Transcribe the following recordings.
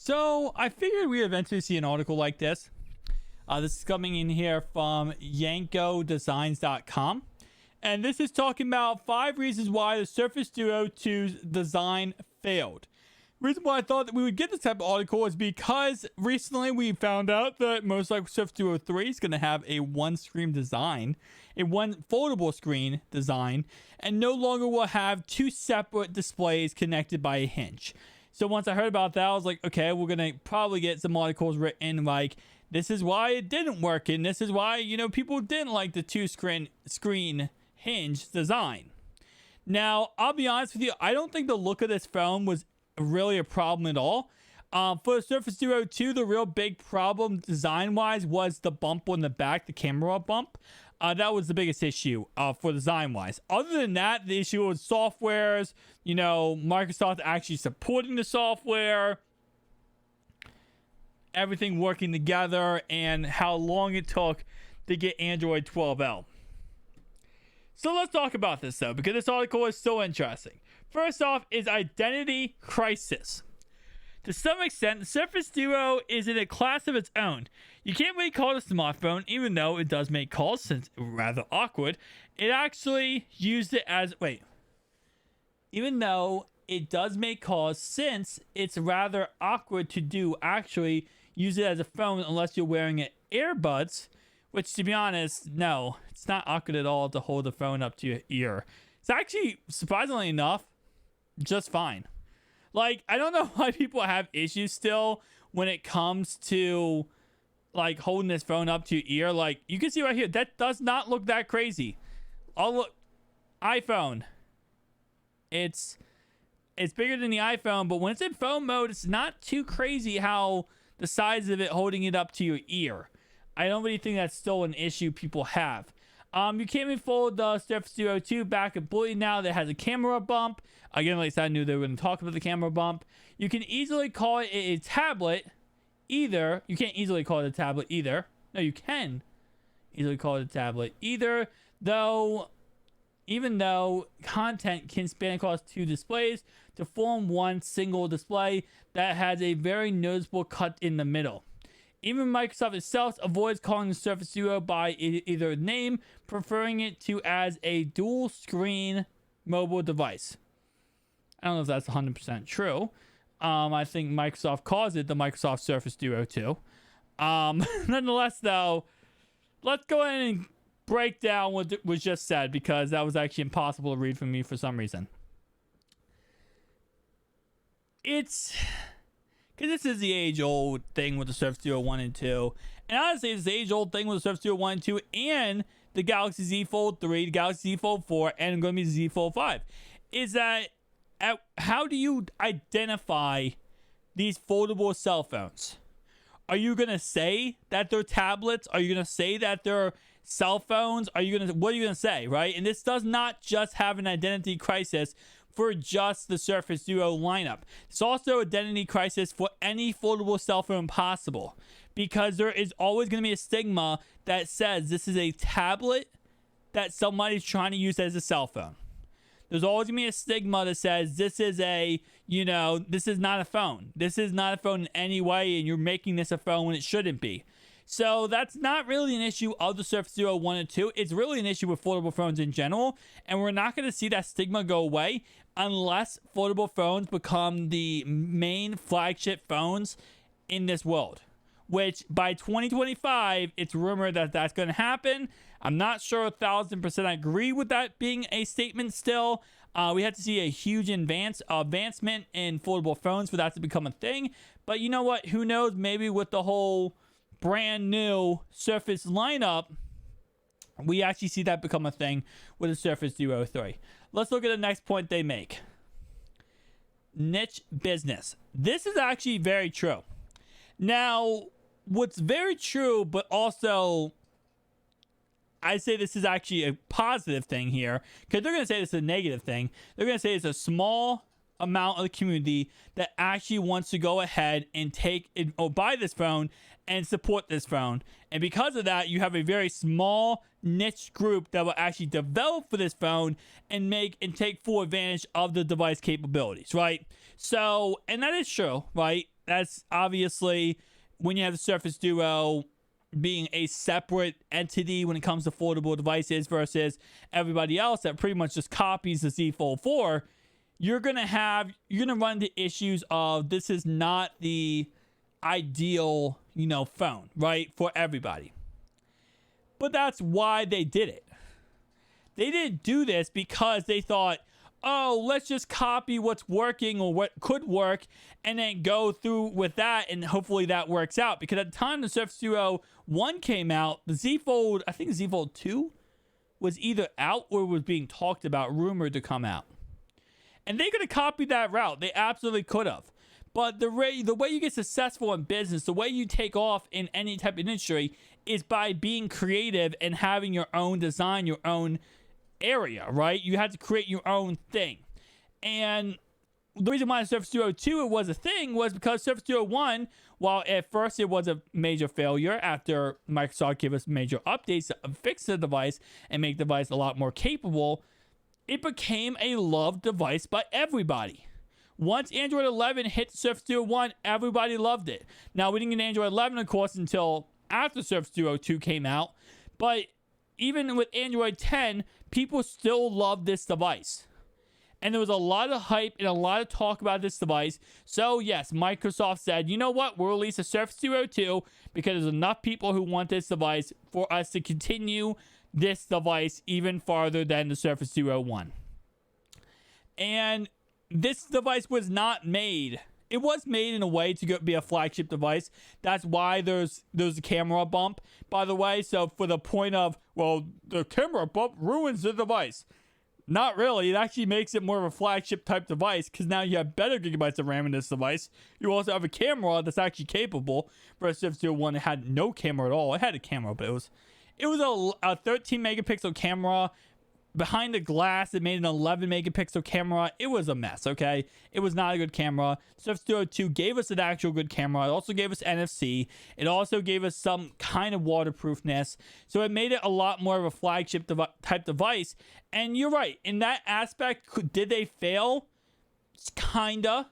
So I figured we'd eventually see an article like this. This is coming in here from yankodesigns.com. And this is talking about 5 reasons why the Surface Duo 2's design failed. The reason why I thought that we would get this type of article is because recently we found out that most likely Surface Duo 3 is going to have a one-screen design, a one foldable screen design, and no longer will have 2 separate displays connected by a hinge. So once I heard about that, I was like, okay, we're going to probably get some articles written like, this is why it didn't work, and this is why, people didn't like the 2-screen hinge design. Now, I'll be honest with you, I don't think the look of this phone was really a problem at all. For the Surface Duo 2, the real big problem design-wise was the bump on the back, the camera bump. That was the biggest issue for design-wise. Other than that, the issue was softwares, Microsoft actually supporting the software, everything working together, and how long it took to get Android 12L. So let's talk about this, though, because this article is so interesting. First off is identity crisis. To some extent, the Surface Duo is in a class of its own. You can't really call it a smartphone, even though it does make calls, since it's rather awkward. It actually used it as... Even though it does make calls, since it's rather awkward to actually use it as a phone unless you're wearing earbuds, which, to be honest, no, it's not awkward at all to hold the phone up to your ear. It's actually, surprisingly enough, just fine. I don't know why people have issues still when it comes to, holding this phone up to your ear. You can see right here, that does not look that crazy. Oh, look, iPhone. It's bigger than the iPhone, but when it's in phone mode, it's not too crazy how the size of it holding it up to your ear. I don't really think that's still an issue people have. You can't even fold the Surface Duo 2 back completely now that has a camera bump. Again, like I said, I knew they were going to talk about the camera bump. You can easily call it a tablet either. You can't easily call it a tablet either. No, you can easily call it a tablet either, though, even though content can span across 2 displays to form one single display that has a very noticeable cut in the middle. Even Microsoft itself avoids calling the Surface Duo by either name, preferring it to as a dual-screen mobile device. I don't know if that's 100% true. I think Microsoft calls it the Microsoft Surface Duo 2. Nonetheless, though, let's go ahead and break down what was just said, because that was actually impossible to read for me for some reason. Because this is the age-old thing with the Surface Duo 1 and 2. And honestly, it's the age-old thing with the Surface Duo 1 and 2 and the Galaxy Z Fold 3, the Galaxy Z Fold 4, and going to be the Z Fold 5. Is that, how do you identify these foldable cell phones? Are you going to say that they're tablets? Are you going to say that they're cell phones? What are you going to say, right? And this does not just have an identity crisis for just the Surface Duo lineup. It's also an identity crisis for any foldable cell phone possible, because there is always going to be a stigma that says this is a tablet that somebody's trying to use as a cell phone. There's always going to be a stigma that says this is this is not a phone. This is not a phone in any way, and you're making this a phone when it shouldn't be. So that's not really an issue of the Surface Duo 1 and 2. It's really an issue with foldable phones in general, and we're not going to see that stigma go away unless foldable phones become the main flagship phones in this world, which by 2025, it's rumored that that's going to happen. I'm not sure 1,000% I agree with that being a statement still. We have to see a huge advancement in foldable phones for that to become a thing. But you know what? Who knows? Maybe with the whole brand new Surface lineup, we actually see that become a thing with the Surface Duo 3. Let's look at the next point they make. Niche business. This is actually very true. Now, what's very true, but also I say this is actually a positive thing here, because they're going to say this is a negative thing. They're going to say it's a small amount of the community that actually wants to go ahead and take it, or buy this phone and support this phone. And because of that, you have a very small niche group that will actually develop for this phone and make and take full advantage of the device capabilities, right? So, and that is true, right? That's obviously when you have the Surface Duo being a separate entity when it comes to foldable devices versus everybody else that pretty much just copies the Z Fold 4, you're gonna run into issues of this is not the ideal, phone, right, for everybody. But that's why they did it. They didn't do this because they thought, oh, let's just copy what's working or what could work and then go through with that and hopefully that works out. Because at the time the Surface Duo 1 came out, the Z Fold, I think the Z Fold 2 was either out or was being talked about, rumored to come out. And they could have copied that route. They absolutely could have. But the way you get successful in business, the way you take off in any type of industry is by being creative and having your own design, your own area, right? You had to create your own thing. And the reason why Surface Duo 2 was a thing was because Surface Duo 1, while at first it was a major failure after Microsoft gave us major updates to fix the device and make the device a lot more capable, it became a loved device by everybody. Once Android 11 hit Surface Duo 1, everybody loved it. Now, we didn't get Android 11, of course, until after Surface Duo 2 came out. But even with Android 10, people still love this device. And there was a lot of hype and a lot of talk about this device. So, yes, Microsoft said, you know what? We'll release a Surface Duo 2 because there's enough people who want this device for us to continue this device even farther than the Surface Duo 1. And this device was not made. It was made in a way to be a flagship device. That's why there's a camera bump, by the way. So for the point of, well, the camera bump ruins the device. Not really. It actually makes it more of a flagship type device because now you have better gigabytes of RAM in this device. You also have a camera that's actually capable. Versus Surface Duo 1, it had no camera at all. It had a camera, but it was a 13 megapixel camera. Behind the glass, it made an 11 megapixel camera. It was a mess, okay? It was not a good camera. Surface Duo 2 gave us an actual good camera. It also gave us NFC. It also gave us some kind of waterproofness. So it made it a lot more of a flagship type device. And you're right. In that aspect, did they fail? Kinda.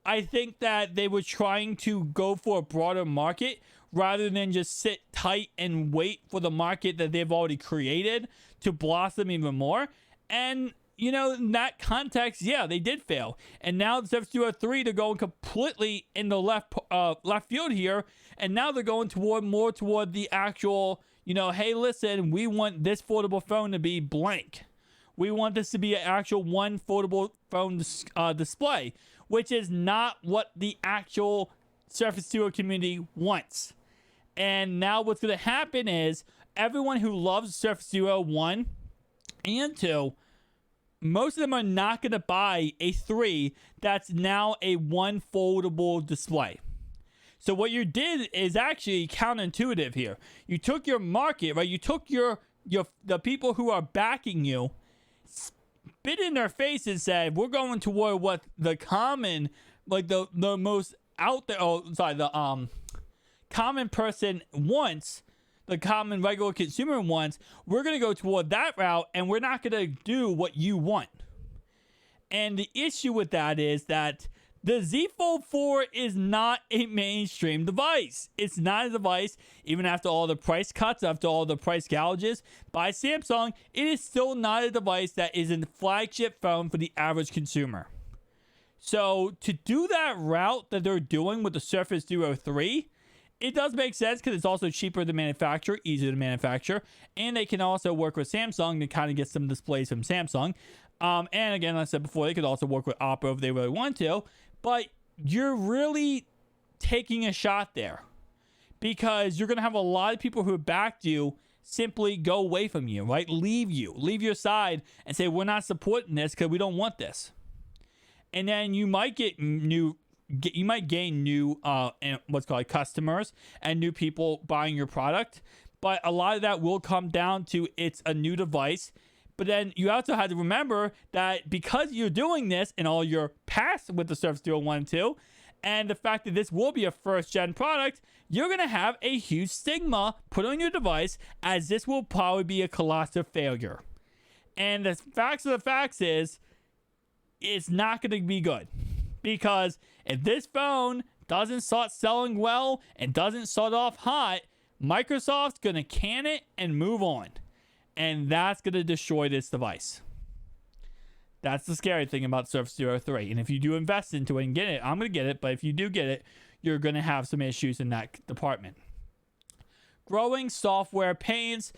I think that they were trying to go for a broader market rather than just sit tight and wait for the market that they've already created to blossom even more. And, in that context, yeah, they did fail. And now the Surface Duo 3, they're going completely in the left field here. And now they're going more toward the actual, hey, listen, we want this foldable phone to be blank. We want this to be an actual one foldable phone display, which is not what the actual Surface Duo community wants. And now what's going to happen is everyone who loves Surface Duo 1 and 2, most of them are not going to buy a 3 that's now a one foldable display. So what you did is actually counterintuitive here. You took your market, right? You took the people who are backing you, spit in their face and said, we're going toward what the common, like the most out there, the common person wants, the common regular consumer wants. We're going to go toward that route, and we're not going to do what you want. And the issue with that is that the Z Fold 4 is not a mainstream device. It's not a device, even after all the price cuts, after all the price gouges by Samsung, it is still not a device that is a flagship phone for the average consumer. So to do that route that they're doing with the Surface Duo 3, it does make sense because it's also cheaper to manufacture, easier to manufacture, and they can also work with Samsung to kind of get some displays from Samsung. And again, like I said before, they could also work with Oppo if they really want to, but you're really taking a shot there because you're going to have a lot of people who have backed you simply go away from you, right? Leave your side and say, we're not supporting this because we don't want this. And then you might gain new what's called customers and new people buying your product, but a lot of that will come down to it's a new device. But then you also have to remember that because you're doing this in all your past with the Surface Duo 1 and 2, and the fact that this will be a first-gen product, you're going to have a huge stigma put on your device as this will probably be a colossal failure. And the facts of the facts is, it's not going to be good. Because if this phone doesn't start selling well and doesn't start off hot, Microsoft's going to can it and move on. And that's going to destroy this device. That's the scary thing about Surface Duo 3. And if you do invest into it and get it, I'm going to get it, but if you do get it, you're going to have some issues in that department. Growing software pains.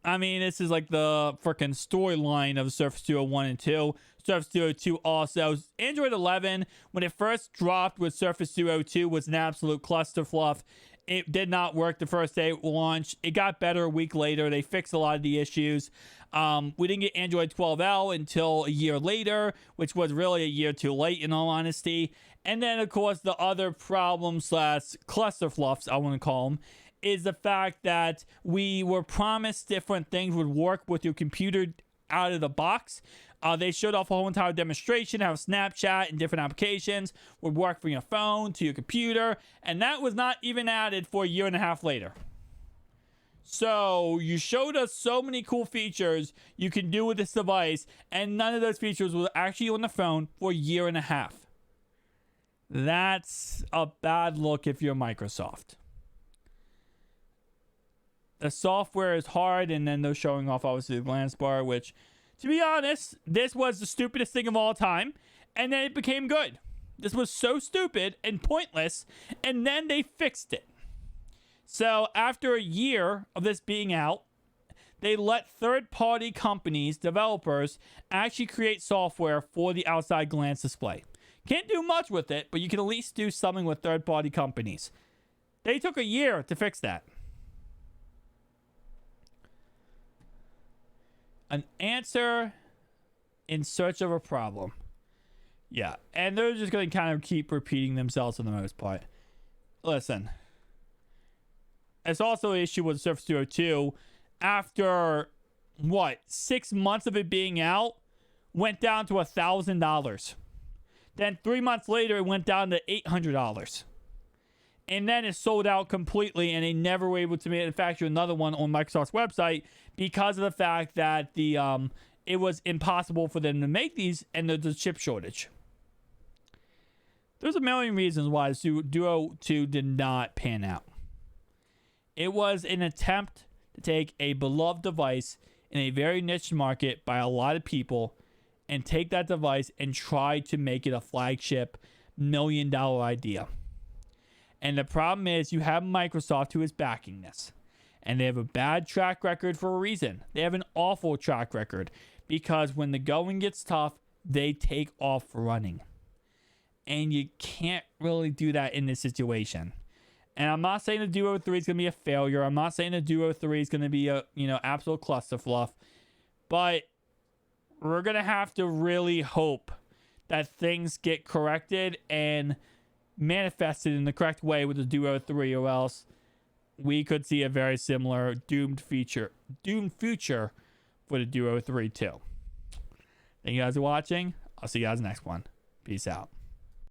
I mean, this is like the freaking storyline of Surface Duo 1 and 2. Surface Duo 2 also. Android 11, when it first dropped with Surface Duo 2, was an absolute clusterfluff. It did not work the first day it launched. It got better a week later. They fixed a lot of the issues. We didn't get Android 12L until a year later, which was really a year too late, in all honesty. And then, of course, the other problem / clusterfluffs, I want to call them, is the fact that we were promised different things would work with your computer out of the box. They showed off a whole entire demonstration how Snapchat and different applications would work from your phone to your computer, and that was not even added for a year and a half later. So you showed us so many cool features you can do with this device, and none of those features were actually on the phone for a year and a half. That's a bad look if you're Microsoft. The software is hard, and then they're showing off, obviously, the glance bar, which, to be honest, this was the stupidest thing of all time, and then it became good. This was so stupid and pointless, and then they fixed it. So after a year of this being out, they let third-party companies, developers, actually create software for the outside glance display. Can't do much with it, but you can at least do something with third-party companies. They took a year to fix that. An answer in search of a problem. Yeah, and they're just going to kind of keep repeating themselves for the most part. Listen, it's also an issue with Surface Duo 2. After, 6 months of it being out, went down to $1,000. Then 3 months later, it went down to $800. And then it sold out completely, and they never were able to manufacture another one on Microsoft's website because of the fact that it was impossible for them to make these, and there's a chip shortage. There's a million reasons why Duo 2 did not pan out. It was an attempt to take a beloved device in a very niche market by a lot of people and take that device and try to make it a flagship $1 million idea. And the problem is you have Microsoft who is backing this. And they have a bad track record for a reason. They have an awful track record because when the going gets tough, they take off running. And you can't really do that in this situation. And I'm not saying the Duo 3 is going to be a failure. I'm not saying the Duo 3 is going to be a, absolute clusterfluff. But we're going to have to really hope that things get corrected and manifested in the correct way with the Duo 3, or else we could see a very similar doomed future for the Duo 3 too. Thank you guys for watching. I'll see you guys next one. Peace out.